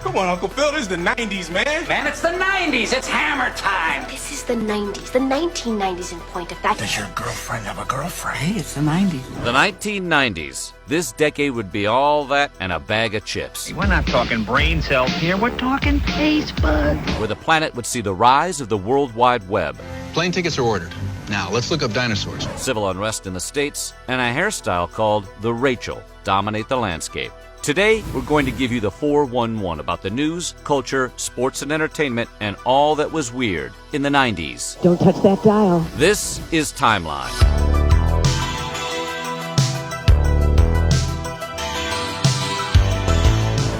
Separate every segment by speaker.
Speaker 1: Come on, Uncle Phil, this is the 90s, man.
Speaker 2: Man, it's the 90s. It's hammer time.
Speaker 3: This is the 90s, the 1990s in point of fact.
Speaker 4: Does your girlfriend have a girlfriend?
Speaker 5: Hey, it's the 90s.
Speaker 6: The 1990s. This decade would be all that and a bag of chips.
Speaker 7: We're not talking brain cells here. We're talking taste buds.
Speaker 6: Where the planet would see the rise of the World Wide Web.
Speaker 8: Plane tickets are ordered. Now, let's look up dinosaurs.
Speaker 6: Civil unrest in the States, and a hairstyle called the Rachel dominate the landscape. Today, we're going to give you the 411 about the news, culture, sports, and entertainment, and all that was weird in the 90s.
Speaker 5: Don't touch that dial.
Speaker 6: This is Timeline.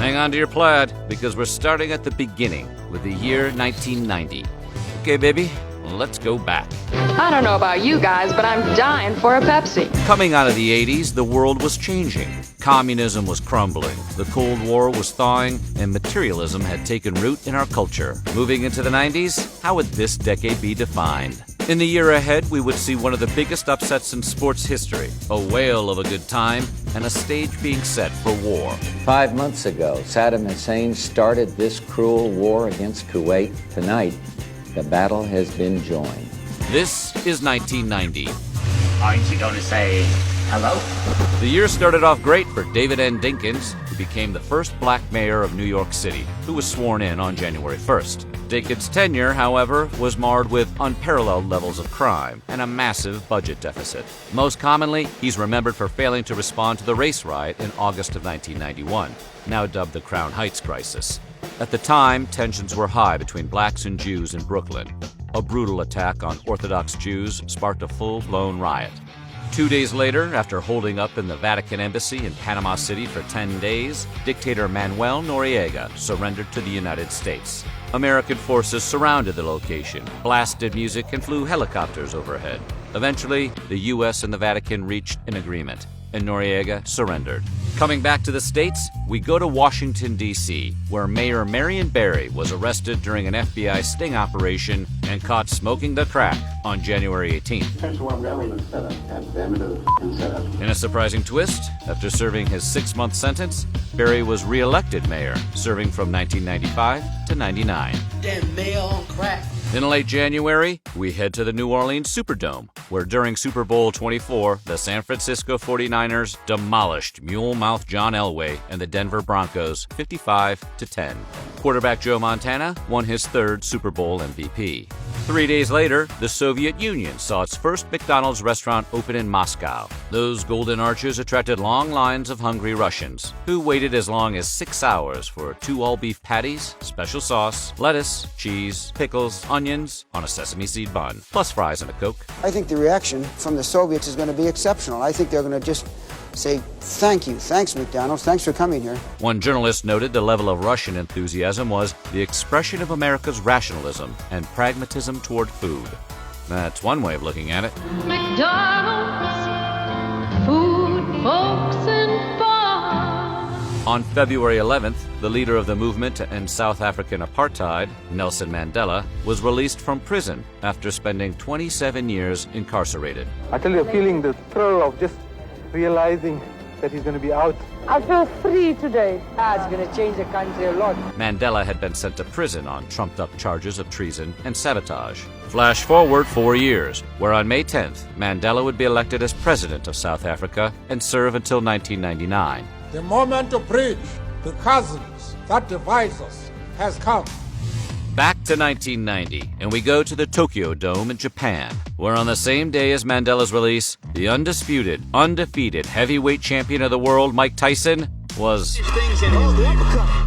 Speaker 6: Hang on to your plaid, because we're starting at the beginning with the year 1990. Okay, baby, let's go back.
Speaker 9: I don't know about you guys, but I'm dying for a Pepsi.
Speaker 6: Coming out of the 80s, the world was changing. Communism was crumbling, the Cold War was thawing, and materialism had taken root in our culture. Moving into the 90s, how would this decade be defined? In the year ahead, we would see one of the biggest upsets in sports history, a whale of a good time, and a stage being set for war.
Speaker 10: 5 months ago, Saddam Hussein started this cruel war against Kuwait. Tonight, the battle has been joined.
Speaker 6: This is 1990.
Speaker 2: Aren't you going to say hello?
Speaker 6: The year started off great for David N. Dinkins, who became the first black mayor of New York City, who was sworn in on January 1st. Dinkins' tenure, however, was marred with unparalleled levels of crime and a massive budget deficit. Most commonly, he's remembered for failing to respond to the race riot in August of 1991, now dubbed the Crown Heights crisis. At the time, tensions were high between blacks and Jews in Brooklyn. A brutal attack on Orthodox Jews sparked a full-blown riot. 2 days later, after holding up in the Vatican Embassy in Panama City for 10 days, dictator Manuel Noriega surrendered to the United States. American forces surrounded the location, blasted music, and flew helicopters overhead. Eventually, the U.S. and the Vatican reached an agreement, and Noriega surrendered. Coming back to the States, we go to Washington, D.C., where Mayor Marion Barry was arrested during an FBI sting operation and caught smoking the crack on January 18th. In a surprising twist, after serving his 6-month sentence, Barry was re-elected mayor, serving from 1995 to 99.
Speaker 4: Damn mayor on crack.
Speaker 6: In late January, we head to the New Orleans Superdome, where during Super Bowl 24, the San Francisco 49ers demolished Mule-Mouth John Elway and the Denver Broncos 55-10. Quarterback Joe Montana won his 3rd Super Bowl MVP. 3 days later, the Soviet Union saw its first McDonald's restaurant open in Moscow. Those golden arches attracted long lines of hungry Russians, who waited as long as 6 hours for 2 all-beef patties, special sauce, lettuce, cheese, pickles, onions on a sesame seed bun, plus fries and a Coke.
Speaker 11: I think the reaction from the Soviets is going to be exceptional. I think they're going to just say, thank you, thanks McDonald's, thanks for coming here.
Speaker 6: One journalist noted the level of Russian enthusiasm was the expression of America's rationalism and pragmatism toward food. That's one way of looking at it.
Speaker 9: McDonald's, food, folks, and fun.
Speaker 6: On February 11th, the leader of the movement to end South African apartheid, Nelson Mandela, was released from prison after spending 27 years incarcerated.
Speaker 12: I tell you, feeling the thrill of just realizing that he's going to be out.
Speaker 5: I feel free today. It's going to change the country a lot.
Speaker 6: Mandela had been sent to prison on trumped-up charges of treason and sabotage. Flash forward 4 years, where on May 10th, Mandela would be elected as president of South Africa and serve until 1999.
Speaker 13: The moment to bridge the chasms that divide us has come.
Speaker 6: Back to 1990, and we go to the Tokyo Dome in Japan, where on the same day as Mandela's release, the undisputed, undefeated heavyweight champion of the world, Mike Tyson, was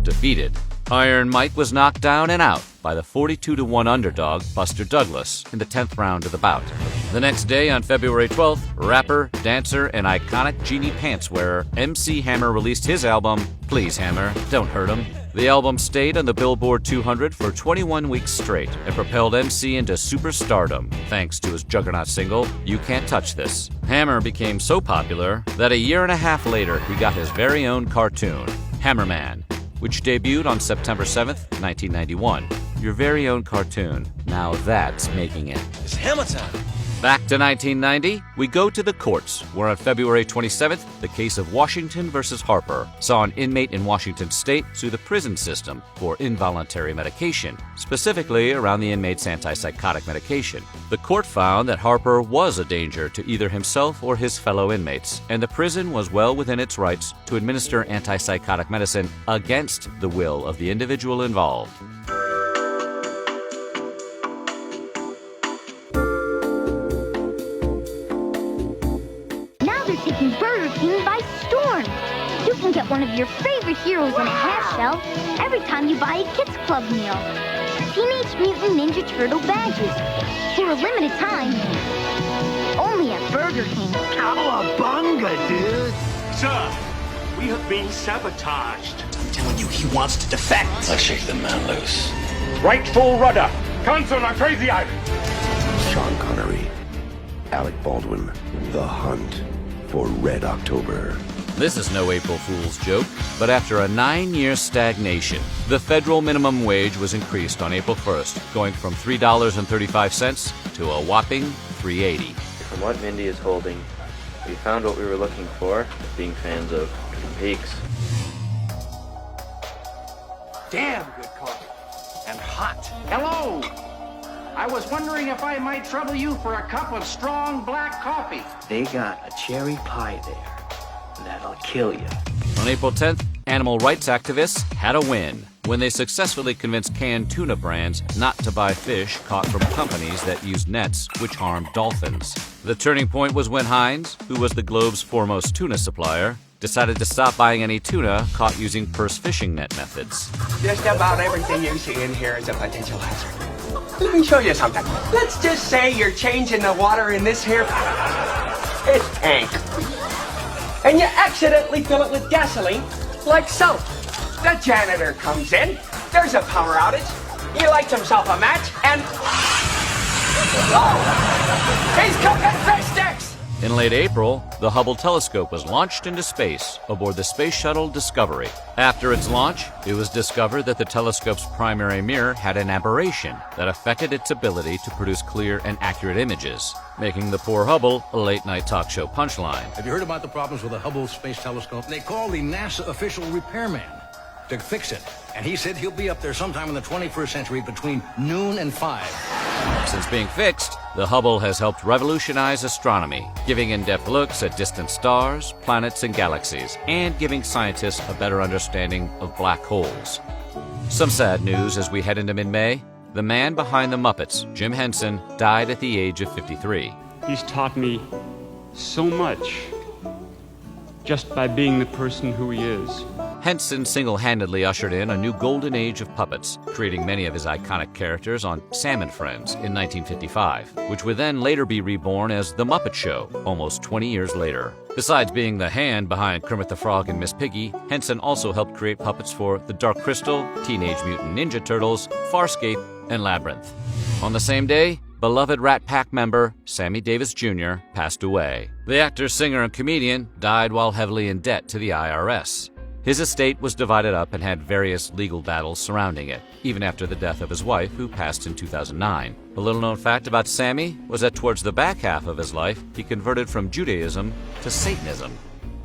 Speaker 6: defeated. Iron Mike was knocked down and out by the 42-1 underdog Buster Douglas in the 10th round of the bout. The next day, on February 12th, rapper, dancer, and iconic Genie Pants wearer MC Hammer released his album, Please Hammer, Don't Hurt 'Em. The album stayed on the Billboard 200 for 21 weeks straight and propelled MC into superstardom thanks to his juggernaut single, You Can't Touch This. Hammer became so popular that a year and a half later he got his very own cartoon, Hammerman, which debuted on September 7th, 1991. Your very own cartoon. Now that's making it.
Speaker 4: It's hammer time.
Speaker 6: Back to 1990, we go to the courts, where on February 27th, the case of Washington versus Harper saw an inmate in Washington state sue the prison system for involuntary medication, specifically around the inmate's antipsychotic medication. The court found that Harper was a danger to either himself or his fellow inmates, and the prison was well within its rights to administer antipsychotic medicine against the will of the individual involved.
Speaker 14: Taking Burger King by storm. You can get one of your favorite heroes in a half shell every time you buy a Kids Club meal. Teenage Mutant Ninja Turtle badges. For a limited time, only at Burger King.
Speaker 4: Cowabunga, dude.
Speaker 15: Sir, we have been sabotaged.
Speaker 4: I'm telling you, he wants to defect.
Speaker 16: Let's shake the man loose.
Speaker 15: Right full rudder. Cancel my crazy eye.
Speaker 17: Sean Connery, Alec Baldwin, The Hunt for Red October.
Speaker 6: This is no April Fool's joke, but after a 9-year stagnation, the federal minimum wage was increased on April 1st, going from $3.35 to a whopping $3.80.
Speaker 18: From what Mindy is holding, we found what we were looking for, being fans of Twin Peaks.
Speaker 2: Damn good coffee. And hot. Hello! I was wondering if I might trouble you for a cup of strong black coffee.
Speaker 4: They got a cherry pie there that'll kill you.
Speaker 6: On April 10th, animal rights activists had a win when they successfully convinced canned tuna brands not to buy fish caught from companies that used nets which harmed dolphins. The turning point was when Heinz, who was the globe's foremost tuna supplier, decided to stop buying any tuna caught using purse fishing net methods.
Speaker 19: Just about everything you see in here is a potential hazard. Let me show you something. Let's just say you're changing the water in this here tank. And you accidentally fill it with gasoline, like so. The janitor comes in, there's a power outage, he lights himself a match, and... oh! He's cooking fish sticks!
Speaker 6: In late April, the Hubble telescope was launched into space aboard the Space Shuttle Discovery. After its launch, it was discovered that the telescope's primary mirror had an aberration that affected its ability to produce clear and accurate images, making the poor Hubble a late-night talk show punchline.
Speaker 8: Have you heard about the problems with the Hubble Space Telescope? They called the NASA official repairman to fix it, and he said he'll be up there sometime in the 21st century between noon and 5.
Speaker 6: Since being fixed, the Hubble has helped revolutionize astronomy, giving in-depth looks at distant stars, planets, and galaxies, and giving scientists a better understanding of black holes. Some sad news as we head into mid-May. The man behind the Muppets, Jim Henson, died at the age of 53.
Speaker 20: He's taught me so much just by being the person who he is.
Speaker 6: Henson single-handedly ushered in a new golden age of puppets, creating many of his iconic characters on Sam and Friends in 1955, which would then later be reborn as The Muppet Show, almost 20 years later. Besides being the hand behind Kermit the Frog and Miss Piggy, Henson also helped create puppets for The Dark Crystal, Teenage Mutant Ninja Turtles, Farscape, and Labyrinth. On the same day, beloved Rat Pack member Sammy Davis Jr. passed away. The actor, singer, and comedian died while heavily in debt to the IRS. His estate was divided up and had various legal battles surrounding it, even after the death of his wife, who passed in 2009. A little-known fact about Sammy was that towards the back half of his life, he converted from Judaism to Satanism.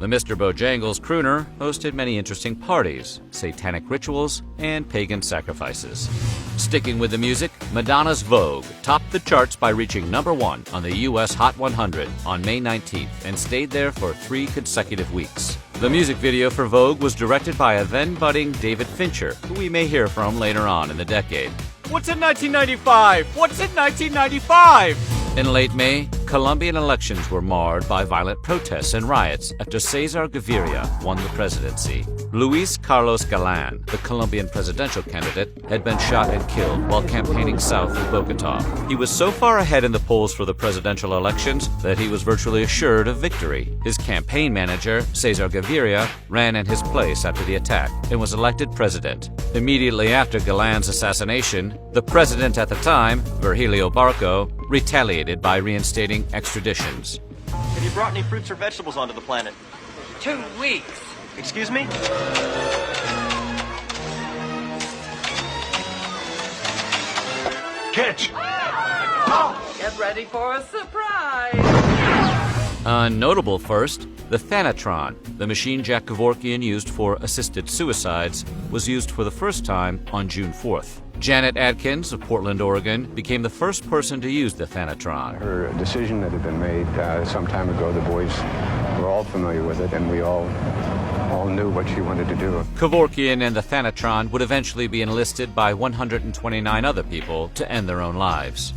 Speaker 6: The Mr. Bojangles crooner hosted many interesting parties, satanic rituals, and pagan sacrifices. Sticking with the music, Madonna's Vogue topped the charts by reaching #1 on the U.S. Hot 100 on May 19th and stayed there for 3 consecutive weeks. The music video for Vogue was directed by a then-budding David Fincher, who we may hear from later on in the decade.
Speaker 21: What's in 1995? What's in 1995?
Speaker 6: In late May, Colombian elections were marred by violent protests and riots after Cesar Gaviria won the presidency. Luis Carlos Galán, the Colombian presidential candidate, had been shot and killed while campaigning south of Bogotá. He was so far ahead in the polls for the presidential elections that he was virtually assured of victory. His campaign manager, Cesar Gaviria, ran in his place after the attack and was elected president. Immediately after Galán's assassination, the president at the time, Virgilio Barco, retaliated by reinstating extraditions.
Speaker 22: Have you brought any fruits or vegetables onto the planet?
Speaker 19: 2 weeks.
Speaker 22: Excuse me?
Speaker 15: Catch!
Speaker 9: Get ready for a surprise!
Speaker 6: A notable first, the Thanatron, the machine Jack Kevorkian used for assisted suicides, was used for the first time on June 4th. Janet Adkins of Portland, Oregon, became the first person to use the Thanatron.
Speaker 1: Her decision that had been made some time ago, the boys were all familiar with it, and we all knew what she wanted to do.
Speaker 6: Kevorkian and the Thanatron would eventually be enlisted by 129 other people to end their own lives.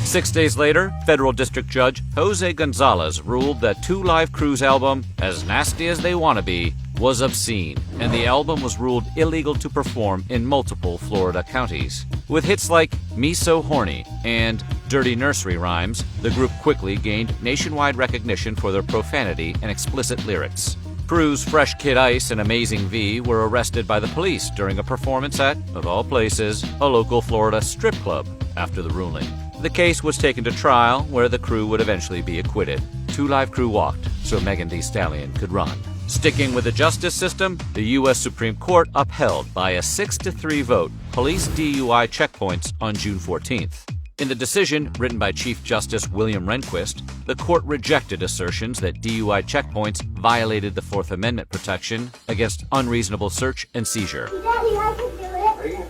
Speaker 6: 6 days later, federal district judge Jose Gonzalez ruled that Two Live Crew's album, As Nasty as They Wanna Be, was obscene, and the album was ruled illegal to perform in multiple Florida counties. With hits like Me So Horny and Dirty Nursery Rhymes, the group quickly gained nationwide recognition for their profanity and explicit lyrics. Crew's Fresh Kid Ice and Amazing V were arrested by the police during a performance at, of all places, a local Florida strip club after the ruling. The case was taken to trial, where the crew would eventually be acquitted. Two Live Crew walked so Megan Thee Stallion could run. Sticking with the justice system, the U.S. Supreme Court upheld by a 6-3 vote police DUI checkpoints on June 14th. In the decision, written by Chief Justice William Rehnquist, the court rejected assertions that DUI checkpoints violated the Fourth Amendment protection against unreasonable search and seizure.
Speaker 14: Daddy, I can do it.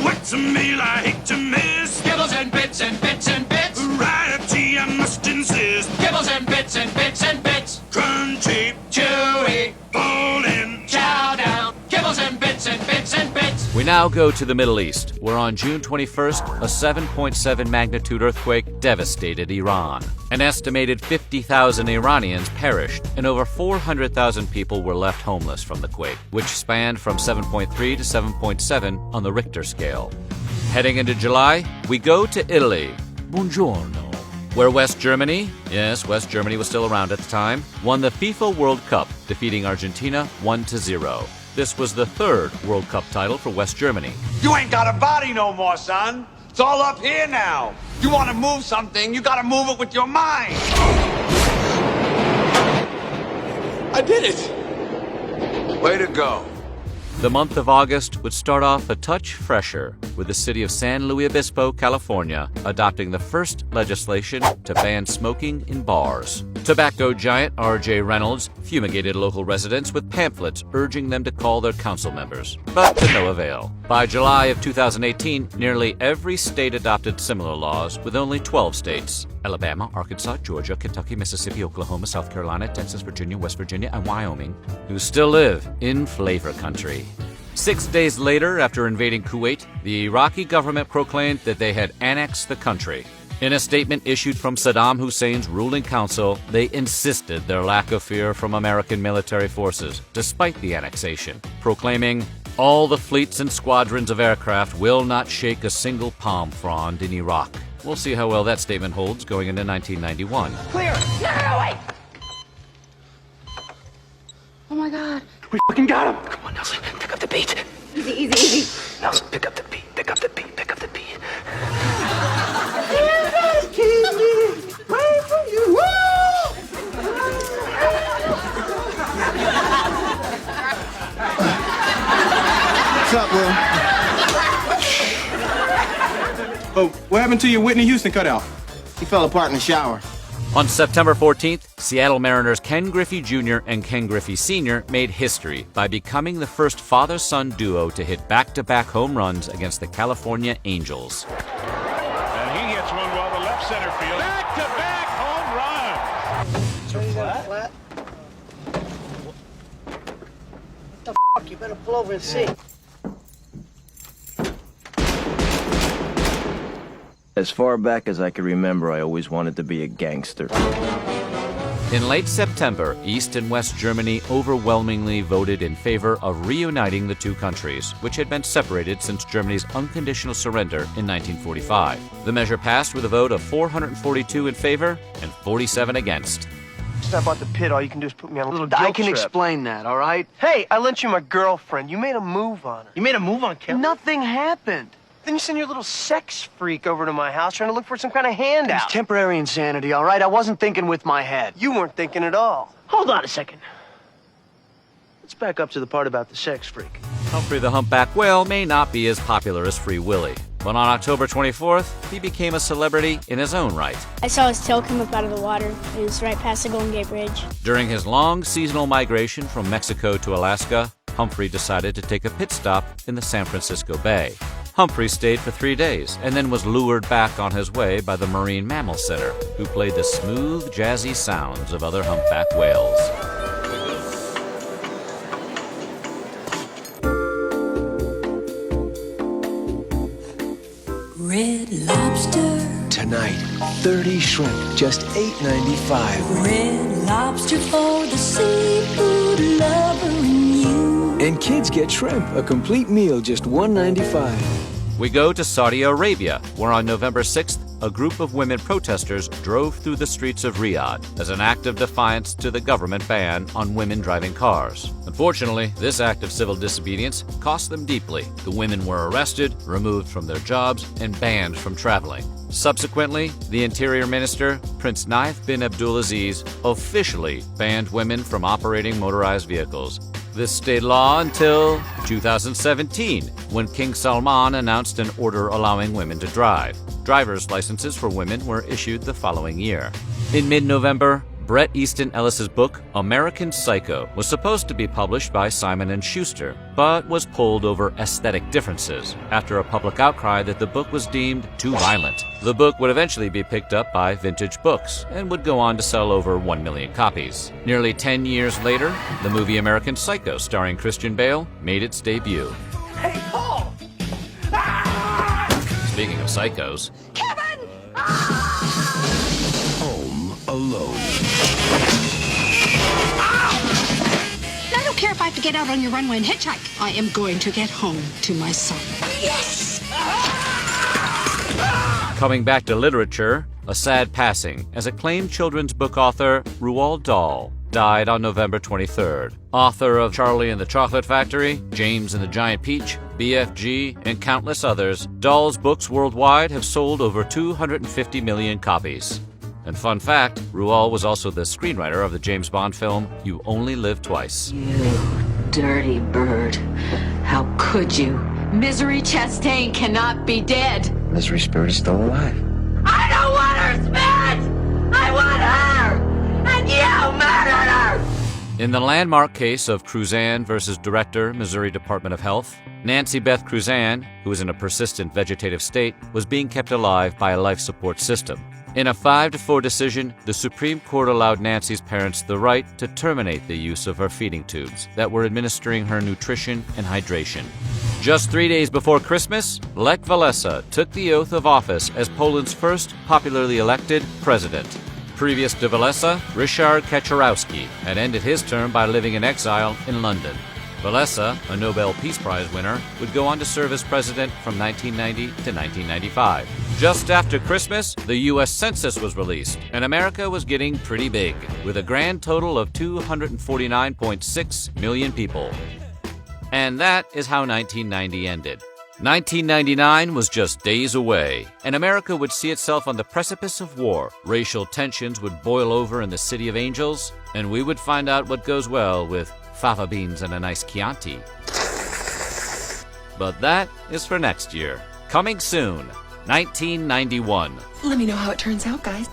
Speaker 16: What's a meal I hate to miss? Kibbles and bits and bits and bits. Variety I must insist. Kibbles and bits and bits and bits. Crunchy, chewy, falling, chow down. Kibbles and bits and bits and bits.
Speaker 6: We now go to the Middle East, where on June 21st, a 7.7 magnitude earthquake devastated Iran. An estimated 50,000 Iranians perished, and over 400,000 people were left homeless from the quake, which spanned from 7.3 to 7.7 on the Richter scale. Heading into July, we go to Italy. Buongiorno. Where West Germany, yes, West Germany was still around at the time, won the FIFA World Cup, defeating Argentina 1-0. This was the third World Cup title for West Germany.
Speaker 23: You ain't got a body no more, son. It's all up here now. You want to move something, you got to move it with your mind. I did it. Way to go.
Speaker 6: The month of August would start off a touch fresher, with the city of San Luis Obispo, California, adopting the first legislation to ban smoking in bars. Tobacco giant R.J. Reynolds fumigated local residents with pamphlets urging them to call their council members, but to no avail. By July of 2018, nearly every state adopted similar laws, with only 12 states: Alabama, Arkansas, Georgia, Kentucky, Mississippi, Oklahoma, South Carolina, Texas, Virginia, West Virginia, and Wyoming, who still live in flavor country. 6 days later, after invading Kuwait, the Iraqi government proclaimed that they had annexed the country. In a statement issued from Saddam Hussein's ruling council, they insisted their lack of fear from American military forces, despite the annexation, proclaiming, "All the fleets and squadrons of aircraft will not shake a single palm frond in Iraq." We'll see how well that statement holds going into 1991.
Speaker 19: Clear! No, wait!
Speaker 14: Oh my God.
Speaker 19: We fucking got him! Come on, Nelson, pick up the beat.
Speaker 14: Easy, easy, easy.
Speaker 19: Nelson, pick up the beat, pick up the beat, pick up the beat.
Speaker 24: What's up, Will? Oh, what happened to your Whitney Houston cutout? He fell apart in the shower.
Speaker 6: On September 14th, Seattle Mariners Ken Griffey Jr. and Ken Griffey Sr. made history by becoming the first father-son duo to hit back-to-back home runs against the California Angels.
Speaker 16: And he hits one well to left center field. Back-to-back home run.
Speaker 5: Turn that flat. What the fuck? You better pull over and see.
Speaker 18: As far back as I can remember, I always wanted to be a gangster.
Speaker 6: In late September, East and West Germany overwhelmingly voted in favor of reuniting the two countries, which had been separated since Germany's unconditional surrender in 1945. The measure passed with a vote of 442 in favor and 47 against.
Speaker 19: Step out the pit, all you can do is put me on a little guilt
Speaker 4: I can
Speaker 19: trip.
Speaker 4: explain that, all right?
Speaker 19: Hey, I lent you my girlfriend. You made a move on her.
Speaker 4: You made a move on Kelly?
Speaker 19: Nothing happened. Then you send your little sex freak over to my house trying to look for some kind of handout.
Speaker 4: It's temporary insanity, all right? I wasn't thinking with my head.
Speaker 19: You weren't thinking at all.
Speaker 4: Hold on a second. Let's back up to the part about the sex freak.
Speaker 6: Humphrey the Humpback Whale may not be as popular as Free Willy, but on October 24th, he became a celebrity in his own right.
Speaker 3: I saw his tail come up out of the water. It was right past the Golden Gate Bridge.
Speaker 6: During his long seasonal migration from Mexico to Alaska, Humphrey decided to take a pit stop in the San Francisco Bay. Humphrey stayed for 3 days and then was lured back on his way by the Marine Mammal Center, who played the smooth, jazzy sounds of other humpback whales.
Speaker 7: Red Lobster.
Speaker 10: Tonight, 30 shrimp, just $8.95.
Speaker 7: Red Lobster for the seafood lover in you.
Speaker 10: And kids get shrimp, a complete meal, just $1.95.
Speaker 6: We go to Saudi Arabia, where on November 6th, a group of women protesters drove through the streets of Riyadh as an act of defiance to the government ban on women driving cars. Unfortunately, this act of civil disobedience cost them deeply. The women were arrested, removed from their jobs, and banned from traveling. Subsequently, the Interior Minister, Prince Naif bin Abdulaziz, officially banned women from operating motorized vehicles. This stayed law until 2017, when King Salman announced an order allowing women to drive. Driver's licenses for women were issued the following year. In mid-November, Bret Easton Ellis's book, American Psycho, was supposed to be published by Simon & Schuster, but was pulled over aesthetic differences after a public outcry that the book was deemed too violent. The book would eventually be picked up by Vintage Books and would go on to sell over 1 million copies. Nearly 10 years later, the movie American Psycho, starring Christian Bale, made its debut.
Speaker 16: Hey, Paul!
Speaker 6: Speaking of psychos,
Speaker 16: Kevin!
Speaker 17: Home Alone.
Speaker 11: I don't care if I have to get out on your runway and hitchhike. I am going to get home to my son.
Speaker 16: Yes!
Speaker 6: coming back to literature, a sad passing as acclaimed children's book author Roald Dahl died on November 23rd. Author of Charlie and the Chocolate Factory, James and the Giant Peach, BFG, and countless others, Dahl's books worldwide have sold over 250 million copies. And fun fact, Roald was also the screenwriter of the James Bond film You Only Live Twice.
Speaker 25: You dirty bird. How could you? Misery Chastain cannot be dead.
Speaker 17: Misery Spirit is still alive.
Speaker 16: I don't want her, Smith! I want her! And you murdered her!
Speaker 6: In the landmark case of Cruzan versus Director, Missouri Department of Health, Nancy Beth Cruzan, who was in a persistent vegetative state, was being kept alive by a life support system. In a 5-4 decision, the Supreme Court allowed Nancy's parents the right to terminate the use of her feeding tubes that were administering her nutrition and hydration. Just 3 days before Christmas, Lech Walesa took the oath of office as Poland's first popularly elected president. Previous to Walesa, Ryszard Kaczorowski had ended his term by living in exile in London. Walesa, a Nobel Peace Prize winner, would go on to serve as president from 1990 to 1995. Just after Christmas, the U.S. Census was released, and America was getting pretty big, with a grand total of 249.6 million people. And that is how 1990 ended. 1999 was just days away, and America would see itself on the precipice of war. Racial tensions would boil over in the City of Angels, and we would find out what goes well with fava beans and a nice Chianti. But that is for next year. Coming soon, 1991.
Speaker 11: Let me know how it turns out, guys.